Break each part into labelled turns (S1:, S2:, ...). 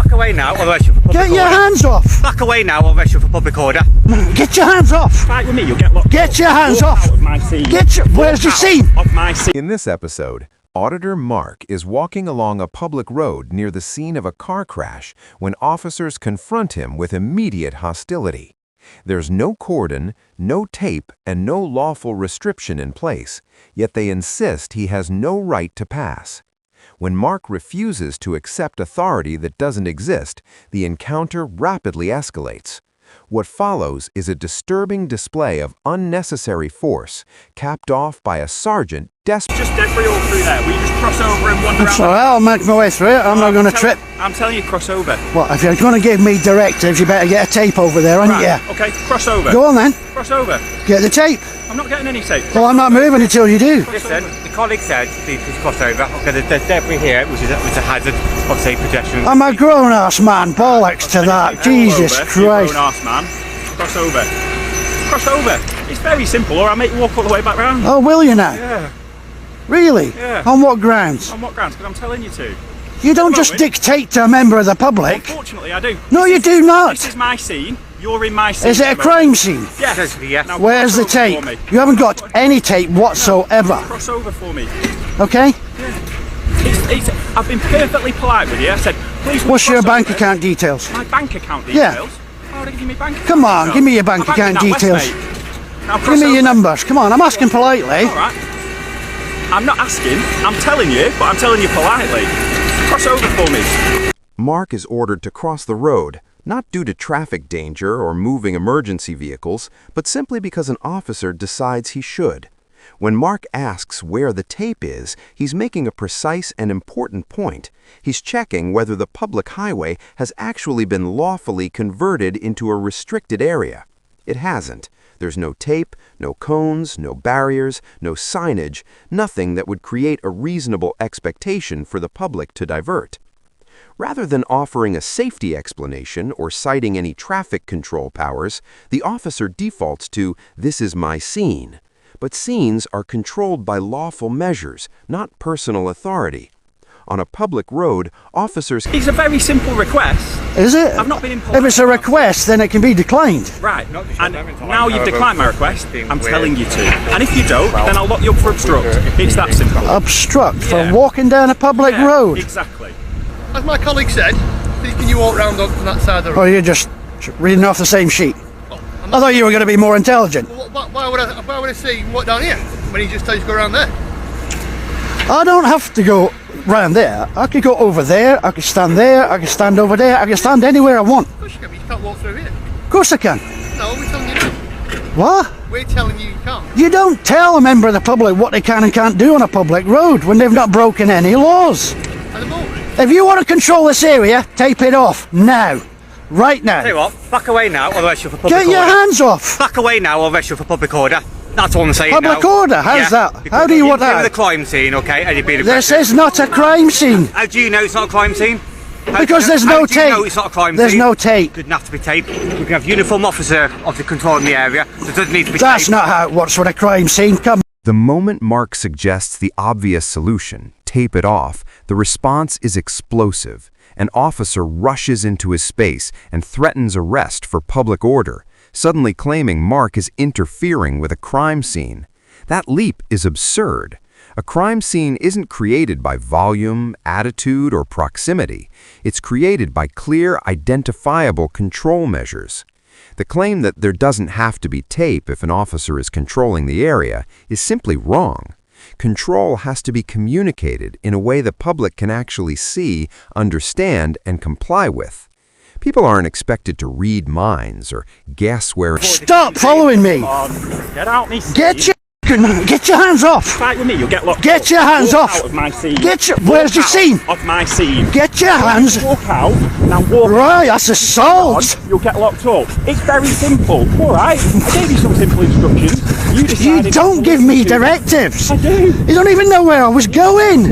S1: Back away now, otherwise you're for public order.
S2: Get your hands off!
S1: Back away now, otherwise you're for public order.
S2: Get your hands off!
S3: Fight with me, you'll get locked.
S2: Get your hands off!
S3: Out of my scene.
S2: Where's your scene?
S3: Of my scene.
S4: In this episode, Auditor Mark is walking along a public road near the scene of a car crash when officers confront him with immediate hostility. There's no cordon, no tape, and no lawful restriction in place, yet they insist he has no right to pass. When Mark refuses to accept authority that doesn't exist, the encounter rapidly escalates. What follows is a disturbing display of unnecessary force, capped off by a sergeant desperate.
S3: Just debris all through there. We just cross over and wander
S2: It's
S3: around.
S2: alright, I'll make my way through it. I'm not going to trip.
S3: I'm telling you, cross over.
S2: What, if you're going to give me directives, you better get a tape over there, aren't
S3: Right,
S2: you?
S3: okay, cross over.
S2: Go on then,
S3: Cross over.
S2: get the tape.
S3: I'm not getting any tape.
S2: Well, I'm not moving until you do.
S1: Listen, the colleague said please cross over. Okay, there's debris here, which is a hazard of safe pedestrians.
S2: I'm a grown-ass man, bollocks to that. Jesus Christ.
S3: Grown-ass man. Cross over. Cross over. It's very simple, or I'll make you walk all the way back round.
S2: Oh, will you now?
S3: Yeah.
S2: Really?
S3: Yeah.
S2: On what grounds?
S3: On what grounds? Because I'm telling you to.
S2: You don't just dictate to a member of the public.
S3: Unfortunately, I do.
S2: No, you do not.
S3: This is my scene. You're in my scene.
S2: Is it a crime scene?
S3: Yes.
S1: Yes.
S3: Now,
S2: Where's the
S3: cross over
S2: tape?
S3: for me.
S2: You haven't got any tape whatsoever.
S3: Cross over for me.
S2: Okay?
S3: I've been perfectly polite with you. I said, please.
S2: What's your
S3: cross
S2: bank
S3: over.
S2: account details?
S3: My bank account
S2: Yeah.
S3: details? Why would I give you my bank account
S2: Come on,
S3: details?
S2: give me your bank
S3: My
S2: account
S3: in NatWest,
S2: details.
S3: mate. Now
S2: Give
S3: cross
S2: me your
S3: over.
S2: numbers. Come on, I'm asking politely.
S3: All right. I'm not asking. I'm telling you, but I'm telling you politely. Cross over for me.
S4: Mark is ordered to cross the road, not due to traffic danger or moving emergency vehicles, but simply because an officer decides he should. When Mark asks where the tape is, he's making a precise and important point. He's checking whether the public highway has actually been lawfully converted into a restricted area. It hasn't. There's no tape, no cones, no barriers, no signage, nothing that would create a reasonable expectation for the public to divert. Rather than offering a safety explanation or citing any traffic control powers, the officer defaults to, "This is my scene." But scenes are controlled by lawful measures, not personal authority. On a public road, officers...
S3: It's a very simple request.
S2: Is it?
S3: I've not been in
S2: If it's a request, then it can be declined.
S3: Right. And now you've declined my request, I'm telling you to. And if you don't, then I'll lock you up for obstruct. It's that simple.
S2: Obstruct for
S3: Yeah.
S2: walking down a public
S3: Yeah,
S2: road.
S3: Exactly.
S5: As my colleague said, can you walk round on that side of the road?
S2: Or you're just reading off the same sheet. I thought you were going to be more intelligent.
S5: Why would I say you can walk down here when he just tells you to go around there?
S2: I don't have to go round there. I could go over there, I could stand there, I could stand over there, I could stand anywhere I want.
S5: Of course you can, but you can't walk through here.
S2: Of course I can.
S5: No, we're telling you no.
S2: What?
S5: We're telling you you can't.
S2: You don't tell a member of the public what they can and can't do on a public road when they've not broken any laws.
S5: At the moment.
S2: If you want to control this area, tape it off now. Right now.
S1: Tell you what, back away now, otherwise you're for public
S2: Get
S1: order.
S2: your hands off.
S1: Back away now, otherwise you're for public order. That's all I'm saying now.
S2: Public order? How's that? How do you want
S1: You're
S2: that?
S1: the crime scene, okay? And you've been
S2: This
S1: aggressive.
S2: is not a crime scene.
S1: How do you know it's not a crime scene?
S2: Because there's no
S1: How do you
S2: tape.
S1: know it's not a crime
S2: There's
S1: scene?
S2: no tape.
S1: Doesn't have to be tape. We can have uniform officer of the control in the area. So it doesn't need to be
S2: That's
S1: tape.
S2: not how it works with a crime scene. Come.
S4: The moment Mark suggests the obvious solution, tape it off, the response is explosive. An officer rushes into his space and threatens arrest for public order, suddenly claiming Mark is interfering with a crime scene. That leap is absurd. A crime scene isn't created by volume, attitude, or proximity. It's created by clear, identifiable control measures. The claim that there doesn't have to be tape if an officer is controlling the area is simply wrong. Control has to be communicated in a way the public can actually see, understand, and comply with. People aren't expected to read minds or guess where...
S2: Stop following me.
S3: Get out me scene.
S2: Get your hands off.
S3: Fight with me, you'll get locked
S2: Get
S3: up.
S2: your hands
S3: Walk
S2: off.
S3: Out of my scene.
S2: Where's your scene?
S3: Of my scene.
S2: Get your hands.
S3: Walk out. Now walk
S2: Right, that's assault.
S3: on, you'll get locked up. It's very simple. All right. I gave you some simple instructions. You
S2: You
S3: decided
S2: don't
S3: not
S2: give
S3: to
S2: me
S3: listen to
S2: directives.
S3: I do.
S2: You don't even know where I was going.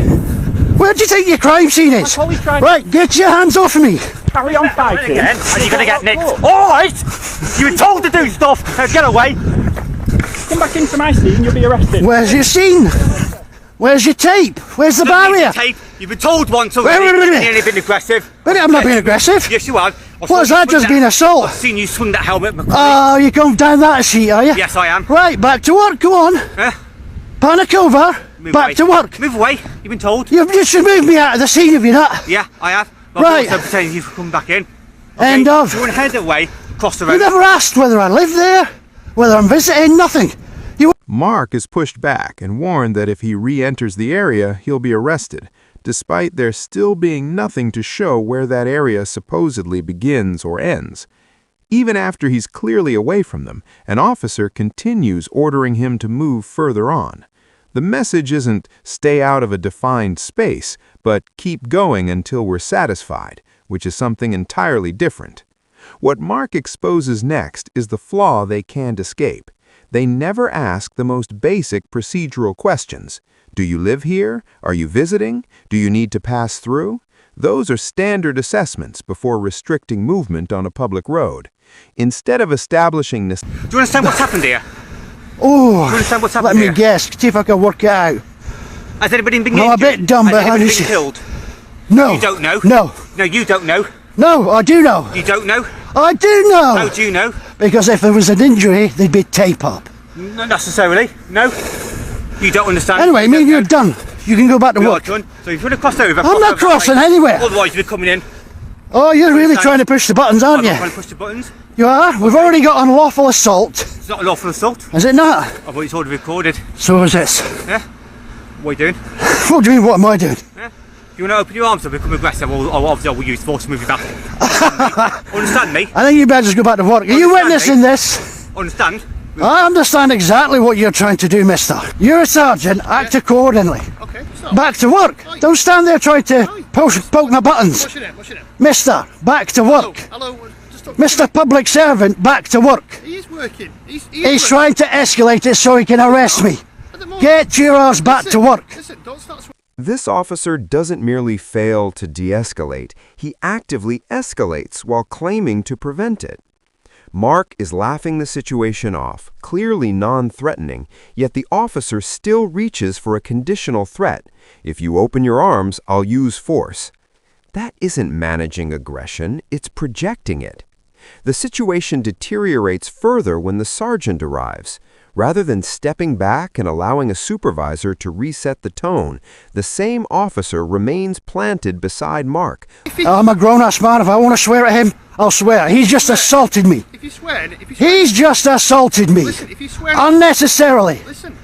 S2: Where do you think your crime scene is?
S3: colleague tried-
S2: Right, get your hands off me.
S3: Carry on fighting.
S1: Again, and you're going to get nicked.
S3: Look,
S1: Alright! You were told to do stuff. Now get away.
S3: Come back into my scene, you'll be arrested.
S2: Where's your scene? Where's your tape? Where's the
S1: Doesn't need
S2: barrier?
S1: tape. You've been told once already. You've nearly been aggressive.
S2: But I'm not being aggressive.
S1: Yes, you are.
S2: What has that just been, assault?
S1: I've seen you swing that helmet.
S2: Oh, you're going down that sheet, are you?
S1: Yes, I am.
S2: Right, back to work, go on. Panic over, back to work.
S1: Move away, you've been told.
S2: You should move me out of the scene, have you not?
S1: Yeah, I have. But
S2: right.
S1: I'm also pretending you've come back in. Okay?
S2: End of.
S1: You want to head away, across the road.
S2: You never asked whether I live there, whether I'm visiting, nothing.
S4: Mark is pushed back and warned that if he re-enters the area, he'll be arrested, despite there still being nothing to show where that area supposedly begins or ends. Even after he's clearly away from them, an officer continues ordering him to move further on. The message isn't stay out of a defined space, but keep going until we're satisfied, which is something entirely different. What Mark exposes next is the flaw they can't escape. They never ask the most basic procedural questions. Do you live here? Are you visiting? Do you need to pass through? Those are standard assessments before restricting movement on a public road. Instead of establishing this...
S1: Do you understand what's happened here?
S2: Oh,
S1: do you understand what's happened
S2: let
S1: here?
S2: me guess, see if I can work it out.
S1: Has anybody been
S2: I'm a bit dumb, but
S1: Has anybody
S2: how
S1: been killed?
S2: No.
S1: You don't know?
S2: No.
S1: No, you don't know.
S2: No, I do know.
S1: You don't know?
S2: I do know.
S1: How do you know?
S2: Because if there was an injury, there'd be tape up.
S1: Not necessarily. No. You don't understand.
S2: Anyway, me and you're done. You can go back to
S1: We are
S2: work.
S1: done. So if you want to cross over...
S2: I'm not crossing anywhere.
S1: Otherwise you're coming in.
S2: Oh, you're really trying to push the buttons, aren't
S1: I'm
S2: you?
S1: not trying to push the buttons.
S2: You are? We've already got unlawful assault.
S1: It's not a lawful assault.
S2: Is it not?
S1: I thought it's already recorded.
S2: So is this.
S1: Yeah? What are you doing?
S2: What do you mean, what am I doing?
S1: Yeah? If you want to open your arms and become aggressive, obviously I will use force to move you back. Understand me?
S2: I think you better just go back to work. Are you witnessing this?
S1: Understand?
S2: I understand exactly what you're trying to do, mister. You're a sergeant, act accordingly.
S5: Okay, so.
S2: Back to work.
S5: Right.
S2: Don't stand there trying to poke my buttons.
S5: What's your name? What's your name?
S2: Mister, back to work.
S5: Hello. Just talk.
S2: Mr. Public Servant, back to work.
S5: He is working.
S2: He's trying to escalate it so he can arrest me. Get your ass back to work.
S5: Listen, don't start swearing.
S4: This officer doesn't merely fail to de-escalate, he actively escalates while claiming to prevent it. Mark is laughing the situation off, clearly non-threatening, yet the officer still reaches for a conditional threat. If you open your arms, I'll use force. That isn't managing aggression, it's projecting it. The situation deteriorates further when the sergeant arrives. Rather than stepping back and allowing a supervisor to reset the tone, the same officer remains planted beside Mark.
S2: I'm a grown-ass man. If I want to swear at him, I'll swear. He's just assaulted me.
S5: If you swear,
S2: He's just assaulted me.
S5: Listen, if you swear...
S2: Unnecessarily.
S5: Listen,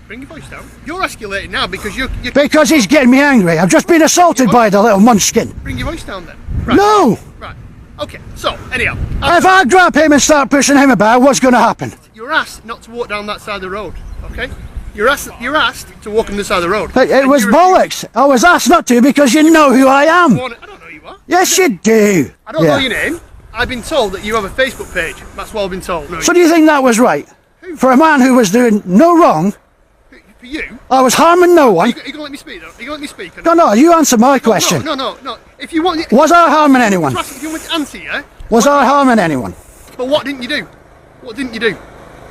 S5: bring your voice down. You're escalating now because you're...
S2: Because he's getting me angry. I've just been assaulted by the little munchkin.
S5: Bring your voice down then. Right.
S2: No!
S5: Right. Okay, so, anyhow...
S2: If I grab him and start pushing him about, what's going to happen?
S5: You're asked not to walk down that side of the road, okay? You're asked to walk on this side of the road.
S2: It was bollocks. I was asked not to because you know who I am.
S5: I don't know who you are.
S2: Yes, you do.
S5: I don't know your name. I've been told that you have a Facebook page. That's what I've been told. No,
S2: So do you think that was right? For a man who was doing no wrong,
S5: for you?
S2: I was harming no one.
S5: Are you going to let me speak, though? Are you going to let me speak?
S2: No, you answer my question.
S5: No. If you want...
S2: Was I harming anyone?
S5: If you want to answer, yeah?
S2: Was I harming anyone?
S5: But what didn't you do? What didn't you do?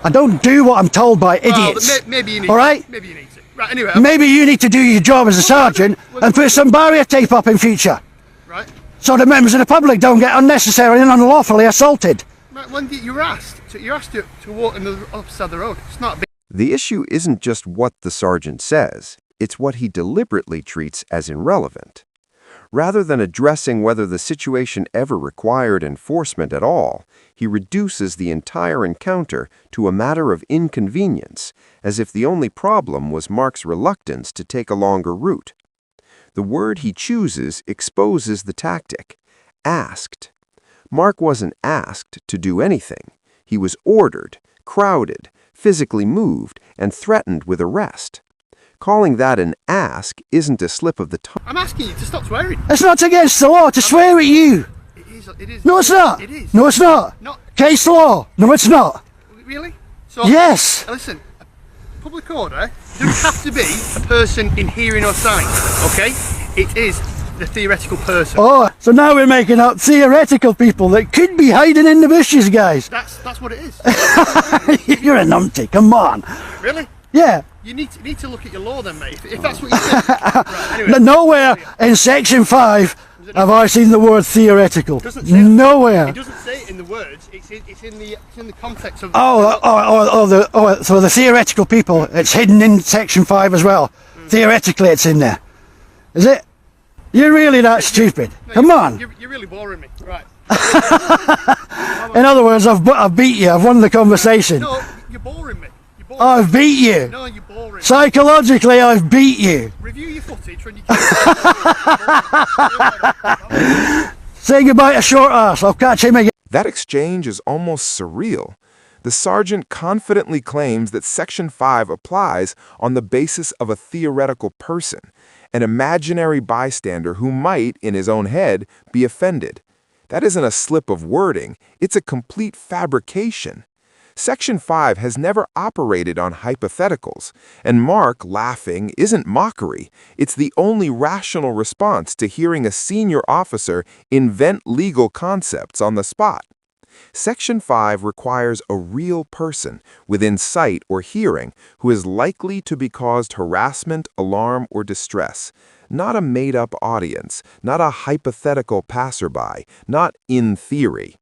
S2: I don't do what I'm told by idiots.
S5: Well, maybe you need
S2: all right?
S5: to. Maybe you need to. Right, anyway.
S2: Maybe you need to do your job as a sergeant and put some barrier tape up in future.
S5: Right.
S2: So the members of the public don't get unnecessarily and unlawfully assaulted.
S5: Right, when you're asked to walk on the opposite side of the road. It's not a big...
S4: The issue isn't just what the sergeant says, it's what he deliberately treats as irrelevant. Rather than addressing whether the situation ever required enforcement at all, he reduces the entire encounter to a matter of inconvenience, as if the only problem was Mark's reluctance to take a longer route. The word he chooses exposes the tactic. Asked. Mark wasn't asked to do anything. He was ordered, crowded, physically moved, and threatened with arrest. Calling that an ask isn't a slip of the tongue.
S5: I'm asking you to stop swearing.
S2: It's not against the law to swear at you.
S5: It is.
S2: No, it's not.
S5: It is.
S2: No, it's not.
S5: Not.
S2: Case law. No, it's not.
S5: Really? So,
S2: yes.
S5: Listen, public order doesn't have to be a person in hearing or sight, okay? It is the theoretical person.
S2: Oh, so now we're making up theoretical people that could be hiding in the bushes, guys.
S5: That's what it is.
S2: You're a numpty, come on.
S5: Really?
S2: Yeah.
S5: You need to look at your law then, mate. If that's what you think. Right, anyway.
S2: Nowhere in Section 5 have I seen the word theoretical. Nowhere.
S5: It doesn't say it in the words. It's in the context of.
S2: So the theoretical people, it's hidden in Section 5 as well. Theoretically, it's in there. Is it? You're really that stupid.
S5: No,
S2: Come on.
S5: You're really boring me. Right.
S2: In other words, I've beat you. I've won the conversation.
S5: No, you're boring me.
S2: I've beat you.
S5: No, you're boring.
S2: Psychologically, I've beat you.
S5: Review your footage when you
S2: Say goodbye to short ass. I'll catch him again.
S4: That exchange is almost surreal. The sergeant confidently claims that Section 5 applies on the basis of a theoretical person, an imaginary bystander who might, in his own head, be offended. That isn't a slip of wording, it's a complete fabrication. Section 5 has never operated on hypotheticals, and Mark laughing isn't mockery. It's the only rational response to hearing a senior officer invent legal concepts on the spot. Section 5 requires a real person within sight or hearing who is likely to be caused harassment, alarm, or distress. Not a made-up audience, not a hypothetical passerby, not in theory.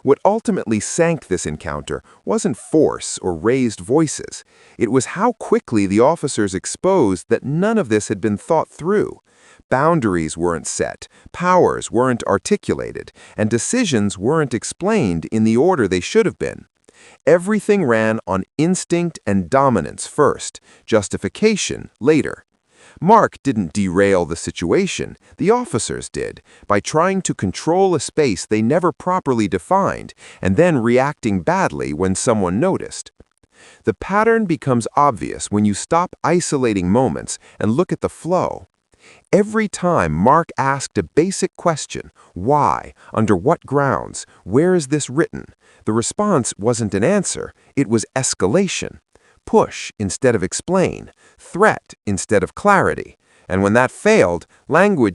S4: What ultimately sank this encounter wasn't force or raised voices. It was how quickly the officers exposed that none of this had been thought through. Boundaries weren't set, powers weren't articulated, and decisions weren't explained in the order they should have been. Everything ran on instinct and dominance first, justification later. Mark didn't derail the situation, the officers did, by trying to control a space they never properly defined and then reacting badly when someone noticed. The pattern becomes obvious when you stop isolating moments and look at the flow. Every time Mark asked a basic question, why, under what grounds, where is this written, the response wasn't an answer, it was escalation. Push instead of explain, threat instead of clarity, and when that failed, language